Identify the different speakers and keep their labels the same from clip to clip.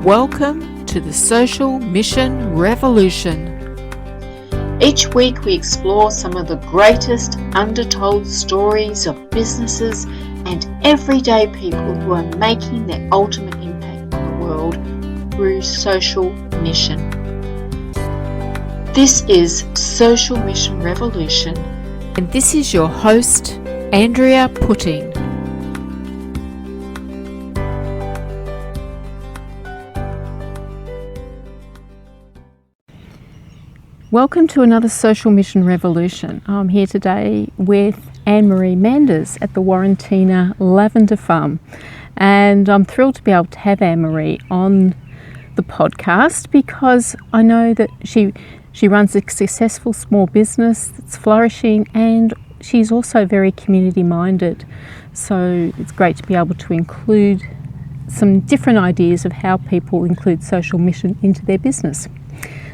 Speaker 1: Welcome to the Social Mission Revolution.
Speaker 2: Each week we explore some of the greatest undertold stories of businesses and everyday people who are making their ultimate impact on the world through social mission. This is Social Mission Revolution,
Speaker 1: And this is your host, Andrea Putting. Welcome to another Social Mission Revolution. I'm here today with Annemarie Manders at the Warratina Lavender Farm. And I'm thrilled to be able to have Annemarie on the podcast because I know that she runs a successful small business that's flourishing, and she's also very community minded. So it's great to be able to include some different ideas of how people include social mission into their business.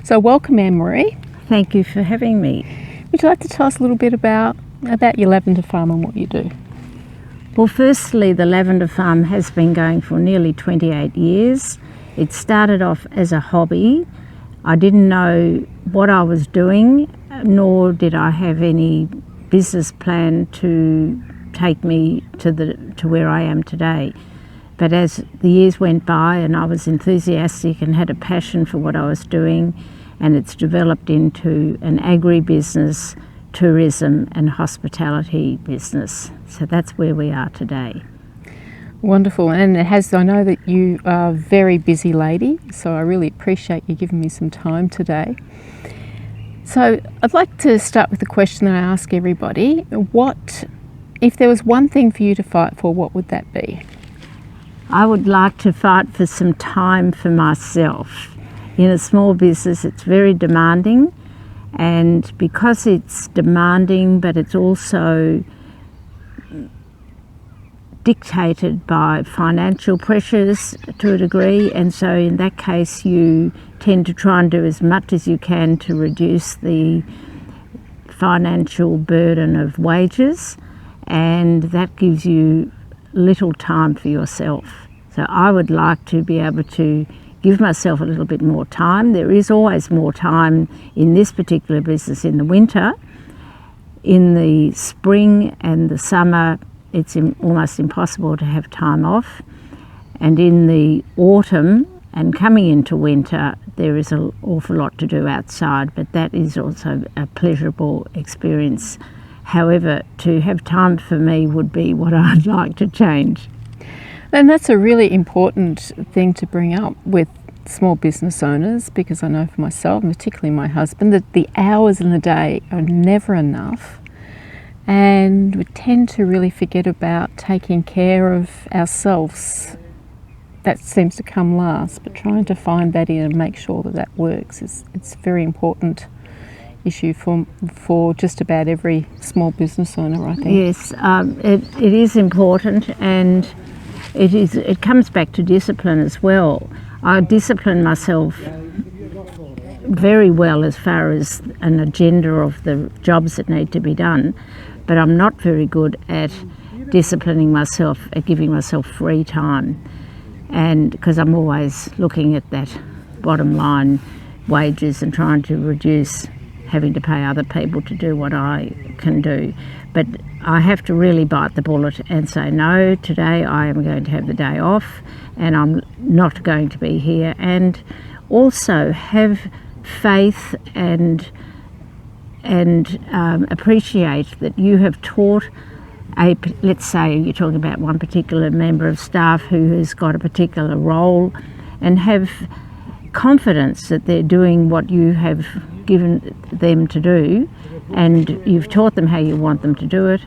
Speaker 1: So welcome, Annemarie.
Speaker 3: Thank you for having me.
Speaker 1: Would you like to tell us a little bit about your lavender farm and what you do?
Speaker 3: Well, firstly, the lavender farm has been going for nearly 28 years. It started off as a hobby. I didn't know what I was doing, nor did I have any business plan to take me to where I am today. But as the years went by and I was enthusiastic and had a passion for what I was doing, and it's developed into an agri-business, tourism and hospitality business. So that's where we are today.
Speaker 1: Wonderful. And I know that you are a very busy lady, so I really appreciate you giving me some time today. So I'd like to start with the question that I ask everybody. If there was one thing for you to fight for, what would that be?
Speaker 3: I would like to fight for some time for myself. In a small business, it's very demanding, and because it's demanding, but it's also dictated by financial pressures to a degree, and so in that case you tend to try and do as much as you can to reduce the financial burden of wages, and that gives you little time for yourself. So I would like to be able to give myself a little bit more time. There is always more time in this particular business in the winter. In the spring and the summer, it's almost impossible to have time off. And in the autumn and coming into winter, there is an awful lot to do outside, but that is also a pleasurable experience. However, to have time for me would be what I'd like to change.
Speaker 1: And that's a really important thing to bring up with small business owners, because I know for myself, and particularly my husband, that the hours in the day are never enough, and we tend to really forget about taking care of ourselves. That seems to come last, but trying to find that in and make sure that works it's a very important issue for just about every small business owner, I think.
Speaker 3: Yes, it is important, and it comes back to discipline as well. I discipline myself very well as far as an agenda of the jobs that need to be done, but I'm not very good at disciplining myself, at giving myself free time, and because I'm always looking at that bottom line wages and trying to reduce having to pay other people to do what I can do. But I have to really bite the bullet and say, no, today I am going to have the day off and I'm not going to be here. And also have faith and appreciate that you have taught let's say you're talking about one particular member of staff who has got a particular role, and have confidence that they're doing what you have given them to do, and you've taught them how you want them to do it,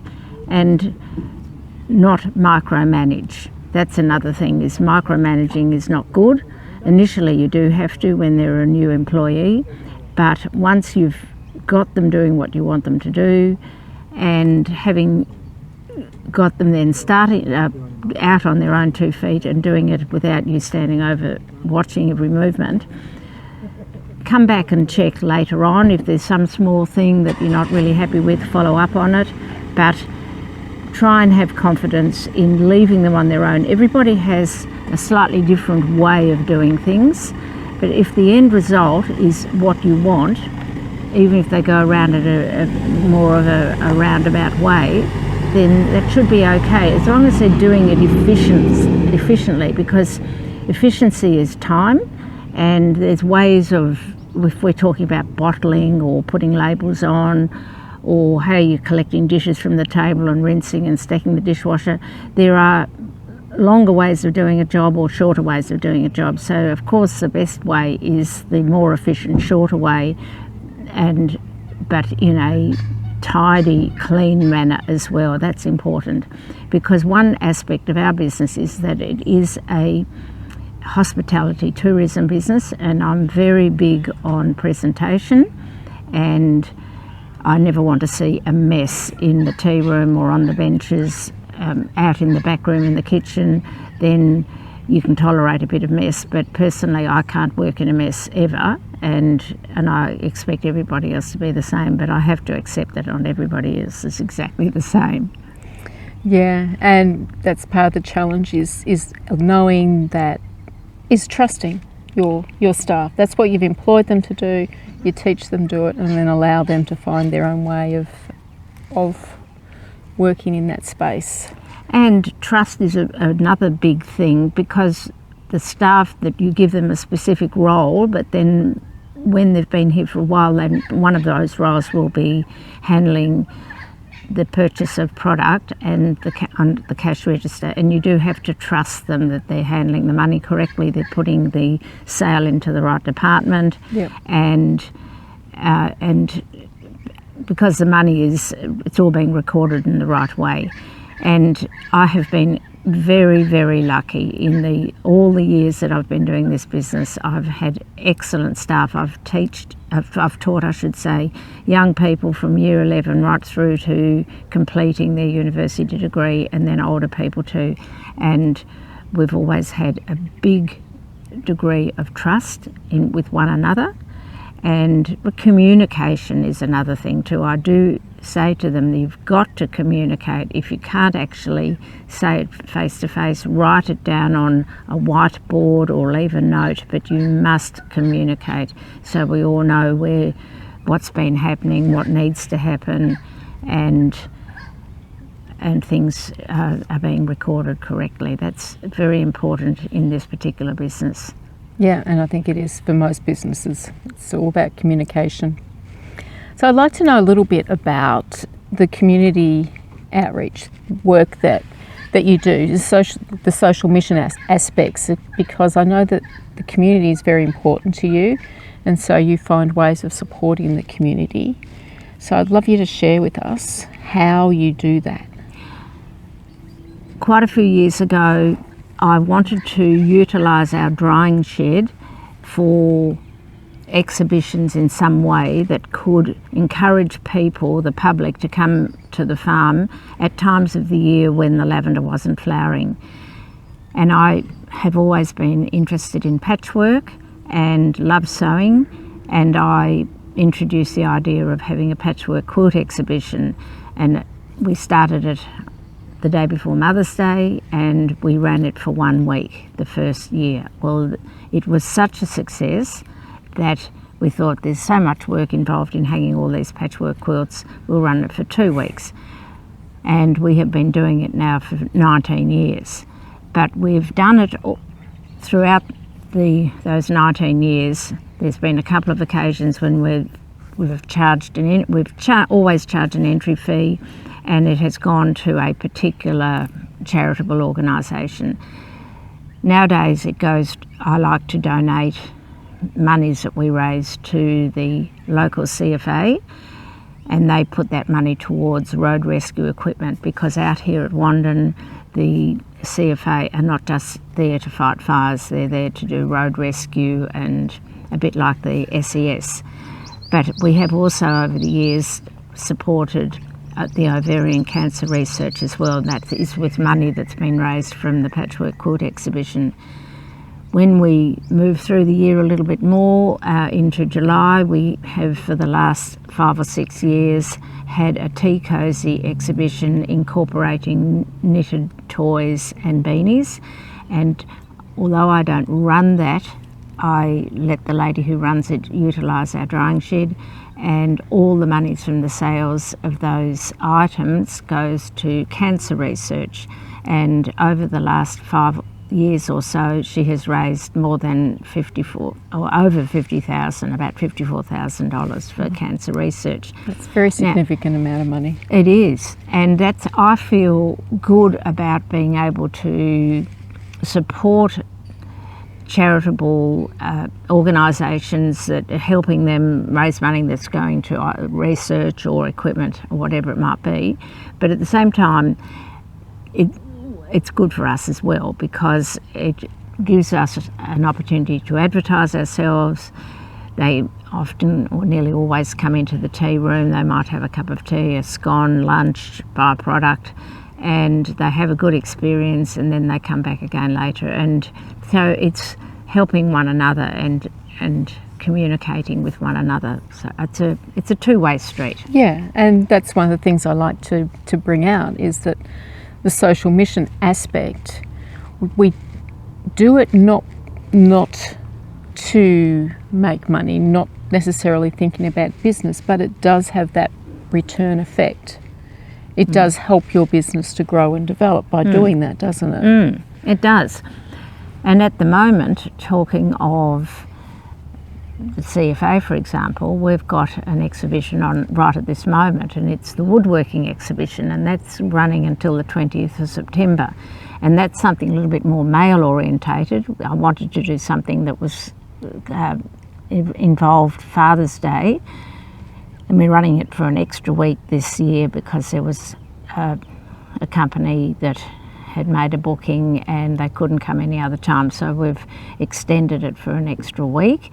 Speaker 3: and not micromanage. That's another thing, is micromanaging is not good. Initially you do have to when they're a new employee, but once you've got them doing what you want them to do, and having got them then starting out on their own 2 feet and doing it without you standing over watching every movement, come back and check later on. If there's some small thing that you're not really happy with, follow up on it, but try and have confidence in leaving them on their own. Everybody has a slightly different way of doing things, but if the end result is what you want, even if they go around it a more of a roundabout way, then that should be okay, as long as they're doing it efficiently, because efficiency is time, and there's ways of, if we're talking about bottling or putting labels on, or how you're collecting dishes from the table and rinsing and stacking the dishwasher, there are longer ways of doing a job or shorter ways of doing a job. So of course the best way is the more efficient, shorter way, but in a tidy, clean manner as well. That's important, because one aspect of our business is that it is a hospitality tourism business, and I'm very big on presentation, and I never want to see a mess in the tea room or on the benches, out in the back room in the kitchen. Then you can tolerate a bit of mess, but personally I can't work in a mess ever, and I expect everybody else to be the same, but I have to accept that not everybody else is exactly the same.
Speaker 1: Yeah, and that's part of the challenge is knowing that, is trusting your staff. That's what you've employed them to do. You teach them to do it, and then allow them to find their own way of working in that space.
Speaker 3: And trust is another big thing, because the staff, that you give them a specific role, but then when they've been here for a while, then one of those roles will be handling the purchase of product and the cash register, and you do have to trust them that they're handling the money correctly, they're putting the sale into the right department.
Speaker 1: Yep.
Speaker 3: And because the money it's all being recorded in the right way. And I have been very, very lucky in all the years that I've been doing this business. I've had excellent staff. I've taught, I should say, young people from year 11 right through to completing their university degree, and then older people too. And we've always had a big degree of trust with one another. And communication is another thing too. I do say to them that you've got to communicate. If you can't actually say it face to face, write it down on a whiteboard or leave a note, but you must communicate so we all know what's been happening, what needs to happen, and things are being recorded correctly. That's very important in this particular business.
Speaker 1: Yeah, and I think it is for most businesses. It's all about communication. So I'd like to know a little bit about the community outreach work that you do, the social mission aspects, because I know that the community is very important to you, and so you find ways of supporting the community. So I'd love you to share with us how you do that.
Speaker 3: Quite a few years ago, I wanted to utilise our drying shed for exhibitions in some way that could encourage people, the public, to come to the farm at times of the year when the lavender wasn't flowering. And I have always been interested in patchwork and love sewing, and I introduced the idea of having a patchwork quilt exhibition, and we started it the day before Mother's Day, and we ran it for 1 week the first year. Well, it was such a success that we thought there's so much work involved in hanging all these patchwork quilts, we'll run it for 2 weeks. And we have been doing it now for 19 years. But we've done it throughout those 19 years. There's been a couple of occasions when we've always charged an entry fee, and it has gone to a particular charitable organisation. Nowadays I like to donate monies that we raise to the local CFA, and they put that money towards road rescue equipment, because out here at Wandon, the CFA are not just there to fight fires, they're there to do road rescue and a bit like the SES. But we have also over the years supported the ovarian cancer research as well, and that is with money that's been raised from the patchwork quilt exhibition. when we move through the year a little bit more into July, we have for the last 5 or 6 years had a tea cozy exhibition incorporating knitted toys and beanies. And although I don't run that, I let the lady who runs it utilise our drying shed, and all the money from the sales of those items goes to cancer research. And over the last 5 years or so, she has raised more than over $50,000, about $54,000 for cancer research.
Speaker 1: That's a very significant amount of money.
Speaker 3: It is, and I feel good about being able to support charitable organisations that are helping them raise money that's going to research or equipment or whatever it might be. But at the same time, it's good for us as well, because it gives us an opportunity to advertise ourselves. They often or nearly always come into the tea room. They might have a cup of tea, a scone, lunch, buy a product, and they have a good experience, and then they come back again later. And so it's helping one another and communicating with one another. So it's a two-way street.
Speaker 1: Yeah, and that's one of the things I like to bring out, is that the social mission aspect, we do it not to make money, not necessarily thinking about business, but it does have that return effect. It does help your business to grow and develop by doing that, doesn't it?
Speaker 3: It does. And at the moment, talking of the CFA, for example, we've got an exhibition on right at this moment, and it's the Woodworking exhibition, and that's running until the 20th of September. And that's something a little bit more male orientated. I wanted to do something that was involved Father's Day, and we're running it for an extra week this year because there was a company that had made a booking and they couldn't come any other time, so we've extended it for an extra week,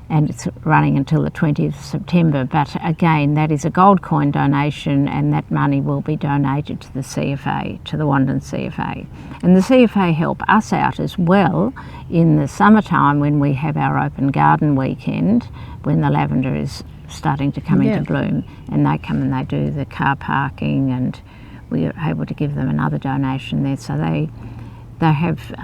Speaker 3: and it's running until the 20th of September. But again, that is a gold coin donation, and that money will be donated to the CFA, to the Wandin CFA. And the CFA help us out as well in the summertime when we have our open garden weekend, when the lavender is starting to come into bloom, and they come and they do the car parking, and we are able to give them another donation there. So they have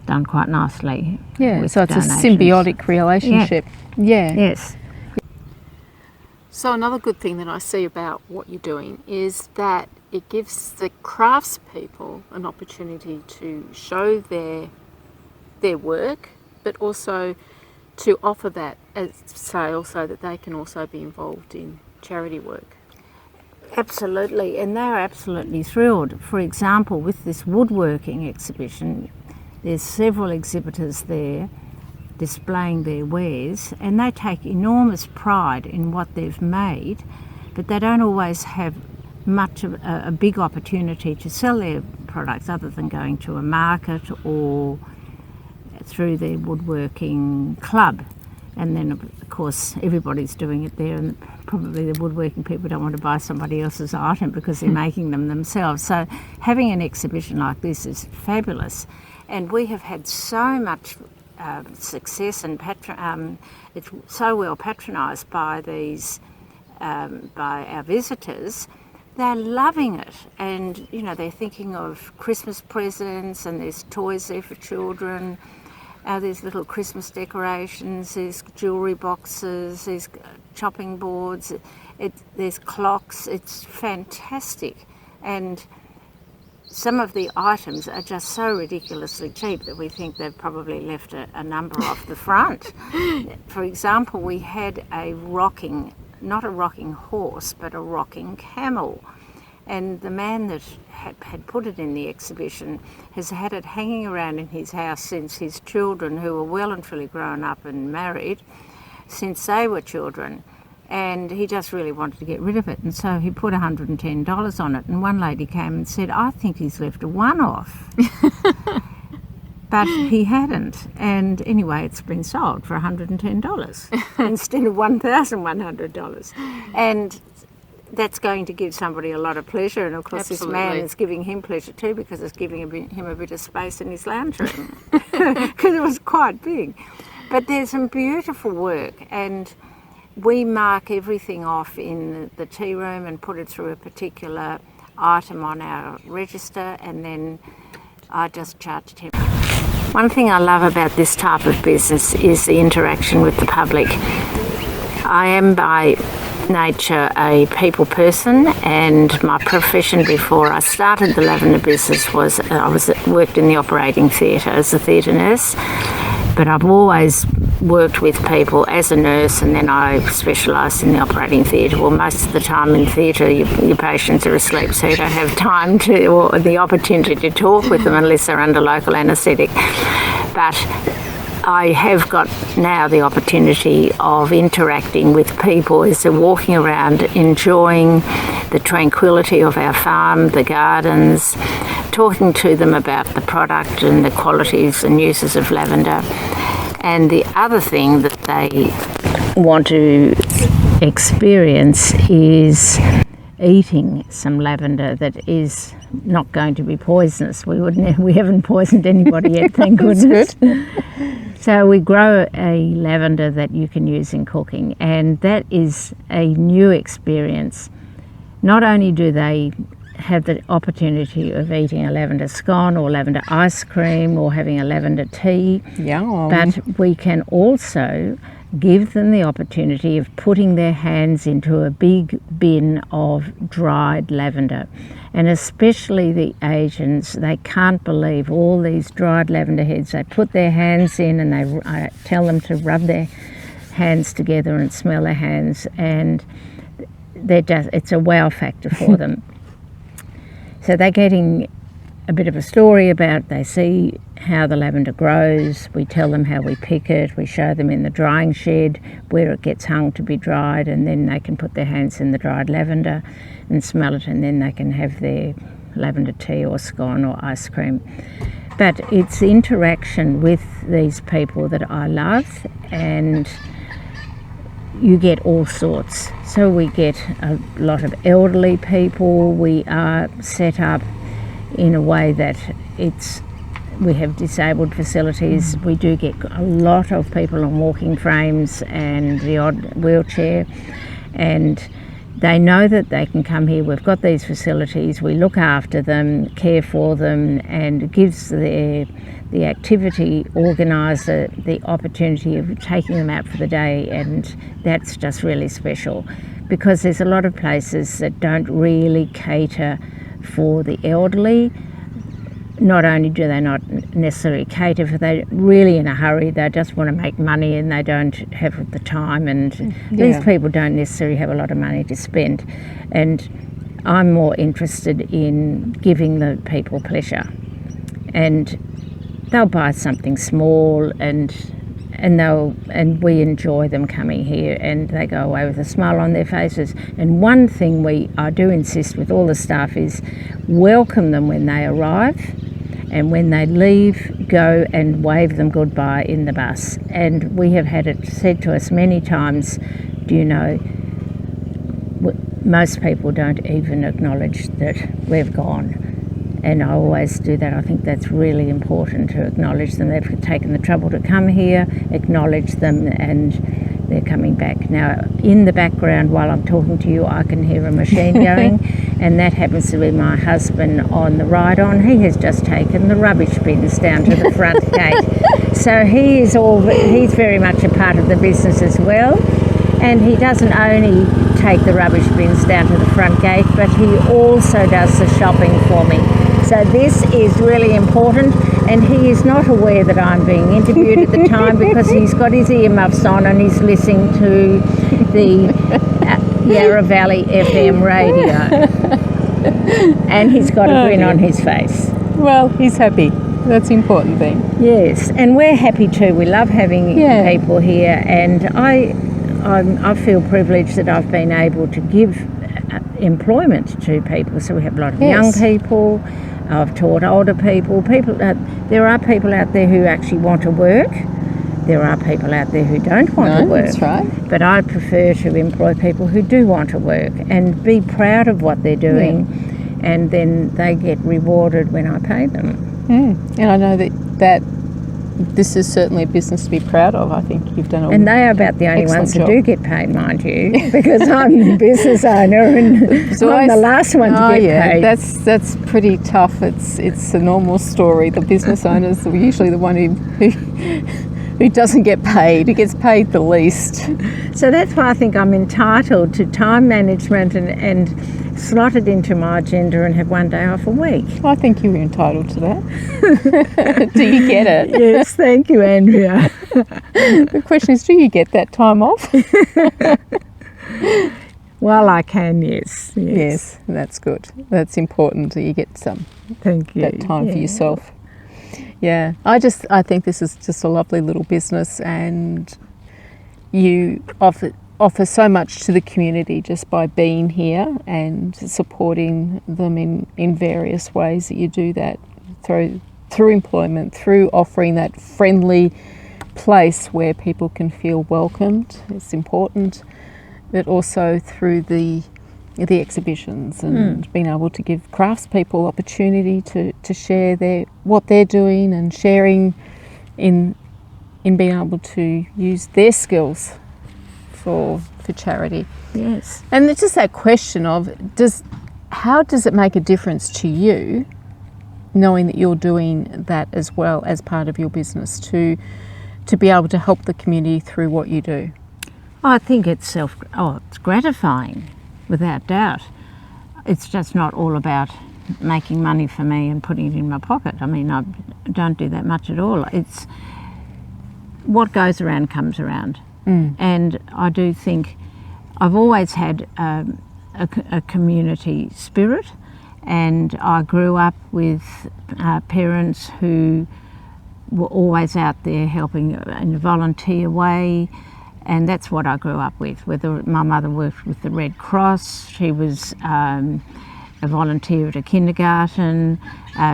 Speaker 3: done quite nicely.
Speaker 1: Yeah, so it's
Speaker 3: donations.
Speaker 1: a symbiotic relationship. Yeah.
Speaker 3: Yes.
Speaker 1: So another good thing that I see about what you're doing is that it gives the craftspeople an opportunity to show their work, but also to offer that as sale so that they can also be involved in charity work.
Speaker 3: Absolutely, and they're absolutely thrilled. For example, with this woodworking exhibition, there's several exhibitors there displaying their wares, and they take enormous pride in what they've made, but they don't always have much of a big opportunity to sell their products other than going to a market or through their woodworking club. And then of course everybody's doing it there, and probably the woodworking people don't want to buy somebody else's item because they're making them themselves. So having an exhibition like this is fabulous, and we have had so much success, and it's so well patronised by by our visitors. They're loving it, and you know, they're thinking of Christmas presents, and there's toys there for children. There's little Christmas decorations, there's jewellery boxes, there's chopping boards, there's clocks. It's fantastic, and some of the items are just so ridiculously cheap that we think they've probably left a number off the front. For example, we had not a rocking horse, but a rocking camel. And the man that had put it in the exhibition has had it hanging around in his house since his children, who were well and truly grown up and married, since they were children. And he just really wanted to get rid of it. And so he put $110 on it. And one lady came and said, "I think he's left a one off." But he hadn't. And anyway, it's been sold for $110 instead of $1,100. And that's going to give somebody a lot of pleasure, and of course this man is giving him pleasure too, because it's giving him a bit of space in his lounge room, because it was quite big. But there's some beautiful work, and we mark everything off in the tea room and put it through a particular item on our register, and then I just charged him. One thing I love about this type of business is the interaction with the public. I am by nature a people person, and my profession before I started the lavender business was worked in the operating theatre as a theatre nurse, but I've always worked with people as a nurse, and then I specialised in the operating theatre. Well, most of the time in theatre your patients are asleep, so you don't have time to or the opportunity to talk with them unless they're under local anaesthetic. But I have got now the opportunity of interacting with people as they're walking around, enjoying the tranquility of our farm, the gardens, talking to them about the product and the qualities and uses of lavender. And the other thing that they want to experience is eating some lavender that is not going to be poisonous. We haven't poisoned anybody yet, thank goodness. So we grow a lavender that you can use in cooking, and that is a new experience. Not only do they have the opportunity of eating a lavender scone or lavender ice cream or having a lavender tea, but we can also give them the opportunity of putting their hands into a big bin of dried lavender. And especially the Asians, they can't believe all these dried lavender heads. They put their hands in, and I tell them to rub their hands together and smell their hands, and it's a wow factor for them. So they're getting a bit of a story about, they see how the lavender grows, we tell them how we pick it, we show them in the drying shed where it gets hung to be dried, and then they can put their hands in the dried lavender and smell it, and then they can have their lavender tea or scone or ice cream. But it's interaction with these people that I love, and you get all sorts. So we get a lot of elderly people. We are set up in a way that we have disabled facilities. We do get a lot of people on walking frames and the odd wheelchair, and they know that they can come here. We've got these facilities, we look after them, care for them, and it gives the activity organiser the opportunity of taking them out for the day, and that's just really special, because there's a lot of places that don't really cater for the elderly. Not only do they not necessarily cater for, they're really in a hurry, they just want to make money and they don't have the time, and these people don't necessarily have a lot of money to spend, and I'm more interested in giving the people pleasure, and they'll buy something small and we enjoy them coming here, and they go away with a smile on their faces. And one thing I do insist with all the staff is welcome them when they arrive, and when they leave, go and wave them goodbye in the bus. And we have had it said to us many times, do you know, most people don't even acknowledge that we've gone. And I always do that. I think that's really important, to acknowledge them. They've taken the trouble to come here, acknowledge them, and they're coming back. Now, in the background, while I'm talking to you, I can hear a machine going, and that happens to be my husband on the ride-on. He has just taken the rubbish bins down to the front gate. So he's very much a part of the business as well. And he doesn't only take the rubbish bins down to the front gate, but he also does the shopping for me. So this is really important, and he is not aware that I'm being interviewed at the time, because he's got his earmuffs on and he's listening to the Yarra Valley FM radio. And he's got a grin on his face.
Speaker 1: Well, he's happy. That's the important thing.
Speaker 3: Yes, and we're happy too. We love having people here, and I feel privileged that I've been able to give employment to people. So we have a lot of young people. I've taught older people. There are people out there who actually want to work, there are people out there who don't want to work.
Speaker 1: That's right.
Speaker 3: But I prefer to employ people who do want to work and be proud of what they're doing, and then they get rewarded when I pay them.
Speaker 1: And I know that this is certainly a business to be proud of. I think you've done
Speaker 3: And they are about the only
Speaker 1: excellent
Speaker 3: ones
Speaker 1: job.
Speaker 3: that do get paid, mind you, because I'm the business owner and I'm the last one to get paid.
Speaker 1: That's pretty tough. It's a normal story. The business owners are usually the one who doesn't get paid, who gets paid the least.
Speaker 3: So that's why I think I'm entitled to time management and slot it into my agenda and have one day off a week.
Speaker 1: I think you're entitled to that. Do you get it?
Speaker 3: Yes, thank you, Andrea.
Speaker 1: The question is, do you get that time off?
Speaker 3: Well, I can, yes.
Speaker 1: Yes, that's good. That's important that you get some
Speaker 3: Thank you.
Speaker 1: that time for yourself. Yeah, I think this is just a lovely little business, and you offer so much to the community just by being here and supporting them in various ways that you do that through employment, through offering that friendly place where people can feel welcomed. It's important, but also through the exhibitions and being able to give craftspeople opportunity to share what they're doing, and sharing in being able to use their skills for charity.
Speaker 3: Yes.
Speaker 1: And it's just that question of how does it make a difference to you knowing that you're doing that as well as part of your business to be able to help the community through what you do?
Speaker 3: I think it's gratifying, without doubt. It's just not all about making money for me and putting it in my pocket. I mean, I don't do that much at all. It's what goes around comes around. And I do think I've always had a community spirit, and I grew up with parents who were always out there helping in a volunteer way, and that's what I grew up with. My mother worked with the Red Cross. She was a volunteer at a kindergarten.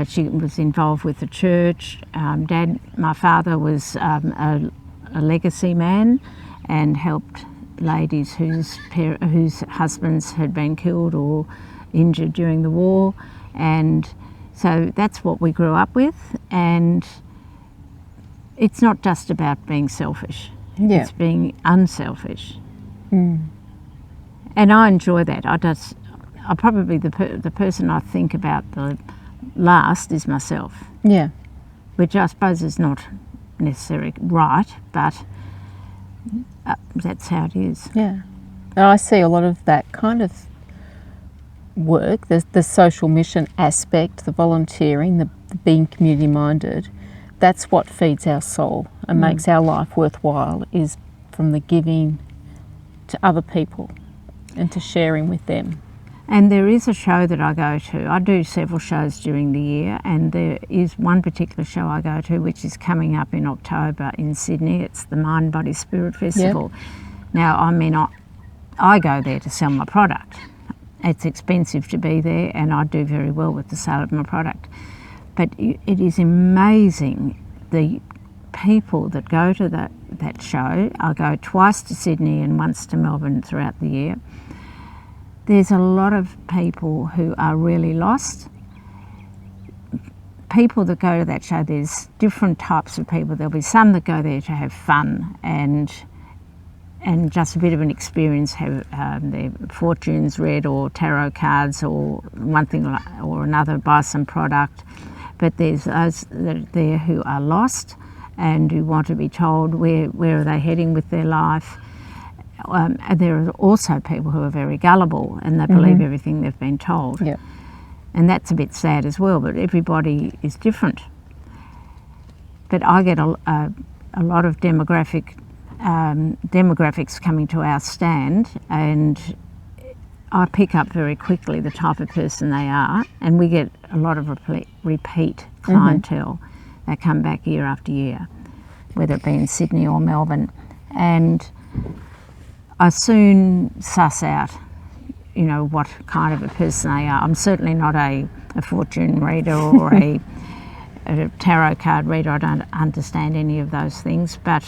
Speaker 3: She was involved with the church. My father was a legacy man and helped ladies whose husbands had been killed or injured during the war, and so that's what we grew up with. And it's not just about being selfish, it's being unselfish. And I enjoy that. I probably the person I think about the last is myself, which I suppose is not necessarily right, but that's how it is.
Speaker 1: Yeah. I see a lot of that kind of work, the social mission aspect, the volunteering, the being community minded. That's what feeds our soul and makes our life worthwhile, is from the giving to other people and to sharing with them.
Speaker 3: And there is a show that I go to. I do several shows during the year, and there is one particular show I go to which is coming up in October in Sydney. It's the Mind, Body, Spirit Festival. Now, I mean, I go there to sell my product. It's expensive to be there, and I do very well with the sale of my product. But it is amazing, the people that go to that show. I go twice to Sydney and once to Melbourne throughout the year. There's a lot of people who are really lost. People that go to that show, there's different types of people. There'll be some that go there to have fun and just a bit of an experience, have their fortunes read or tarot cards or one thing or another, buy some product. But there's those that are there who are lost and who want to be told where are they heading with their life. And there are also people who are very gullible and they believe everything they've been told. And that's a bit sad as well, but everybody is different. But I get a lot of demographics coming to our stand, and I pick up very quickly the type of person they are, and we get a lot of repeat clientele that come back year after year, whether it be in Sydney or Melbourne. And I soon suss out, what kind of a person they are. I'm certainly not a fortune reader or a tarot card reader. I don't understand any of those things, but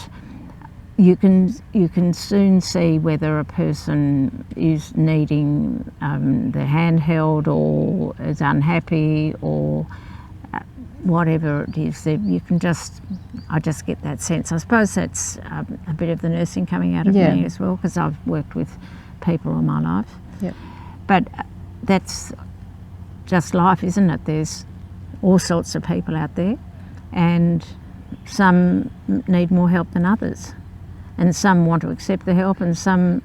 Speaker 3: you can soon see whether a person is needing their handheld or is unhappy or whatever it is. I just get that sense. I suppose that's a bit of the nursing coming out of me as well, because I've worked with people all my life.
Speaker 1: Yep.
Speaker 3: But that's just life, isn't it? There's all sorts of people out there, and some need more help than others, and some want to accept the help, and some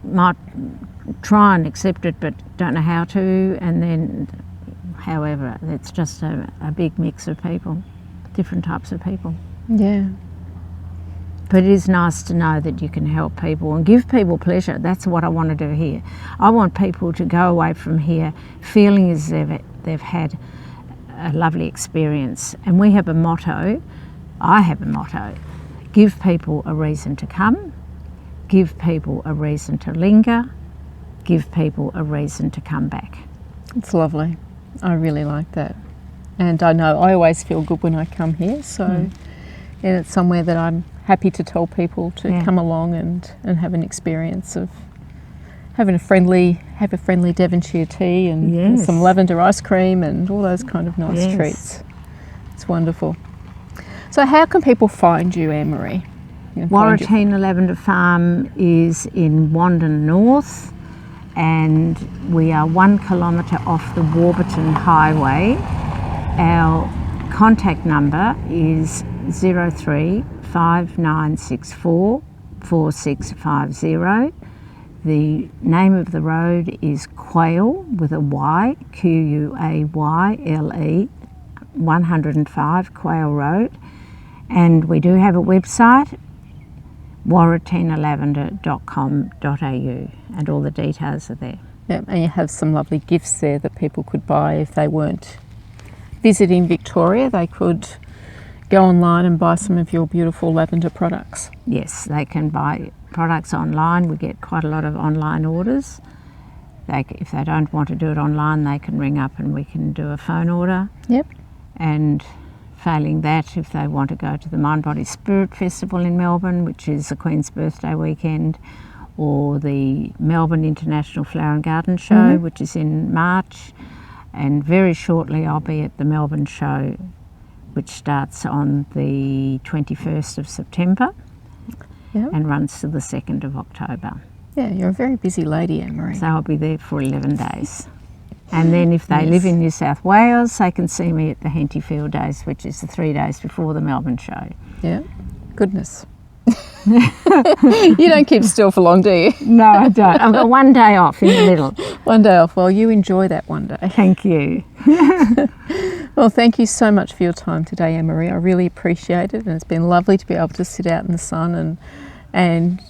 Speaker 3: might try and accept it but don't know how to, and then however, it's just a big mix of people, different types of people.
Speaker 1: Yeah.
Speaker 3: But it is nice to know that you can help people and give people pleasure. That's what I want to do here. I want people to go away from here feeling as if they've had a lovely experience. And we have a motto, I have a motto: give people a reason to come, give people a reason to linger, give people a reason to come back.
Speaker 1: It's lovely. I really like that. And I know I always feel good when I come here, so and it's somewhere that I'm happy to tell people to come along and have an experience of having a friendly Devonshire tea and some lavender ice cream and all those kind of nice treats. It's wonderful. So how can people find you, Annemarie?
Speaker 3: Warratina Lavender Farm is in Wandon North, and we are 1 kilometre off the Warratina Highway. Our contact number is 03 5964 4650. The name of the road is Quayle with a Y, Quayle, 105 Quayle Road. And we do have a website, warratinalavender.com.au, and all the details are there.
Speaker 1: Yeah, and you have some lovely gifts there that people could buy if they weren't visiting Victoria. They could go online and buy some of your beautiful lavender products.
Speaker 3: Yes, they can buy products online. We get quite a lot of online orders. If they don't want to do it online, they can ring up and we can do a phone order.
Speaker 1: Yep.
Speaker 3: And failing that, if they want to go to the Mind Body Spirit Festival in Melbourne, which is the Queen's birthday weekend, or the Melbourne International Flower and Garden Show, which is in March, and very shortly I'll be at the Melbourne show, which starts on the 21st of September and runs to the 2nd of October.
Speaker 1: Yeah, you're a very busy lady, Annemarie.
Speaker 3: So I'll be there for 11 days. And then if they live in New South Wales, they can see me at the Henty Field Days, which is the 3 days before the Melbourne show.
Speaker 1: Yeah, goodness. You don't keep still for long, do you?
Speaker 3: No, I don't. I've got 1 day off in the middle.
Speaker 1: 1 day off. Well, you enjoy that 1 day.
Speaker 3: Thank you.
Speaker 1: Well, thank you so much for your time today, Annemarie. I really appreciate it, and it's been lovely to be able to sit out in the sun and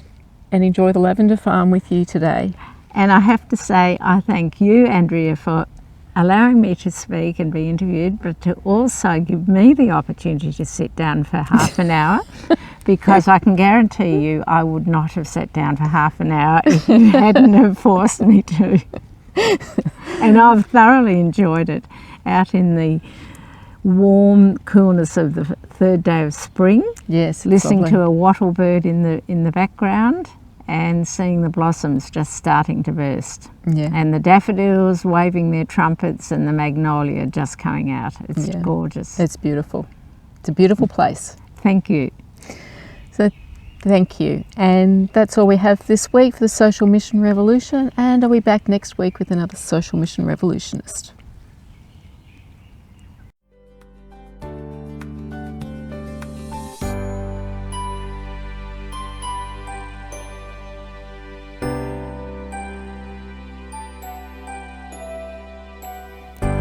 Speaker 1: enjoy the lavender farm with you today.
Speaker 3: And I have to say, I thank you, Andrea, for allowing me to speak and be interviewed, but to also give me the opportunity to sit down for half an hour, because I can guarantee you I would not have sat down for half an hour if you hadn't have forced me to. And I've thoroughly enjoyed it, out in the warm coolness of the 3rd day of spring.
Speaker 1: Yes,
Speaker 3: listening to a wattle bird in the background, and seeing the blossoms just starting to burst.
Speaker 1: Yeah.
Speaker 3: And the daffodils waving their trumpets and the magnolia just coming out. It's gorgeous.
Speaker 1: It's beautiful. It's a beautiful place.
Speaker 3: Thank you.
Speaker 1: So thank you. And that's all we have this week for the Social Mission Revolution, and I'll be back next week with another Social Mission Revolutionist.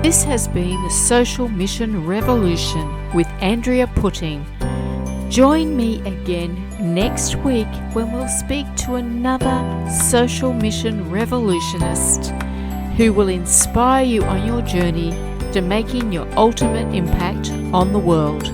Speaker 1: This has been the Social Mission Revolution with Andrea Putting. Join me again next week when we'll speak to another Social Mission Revolutionist who will inspire you on your journey to making your ultimate impact on the world.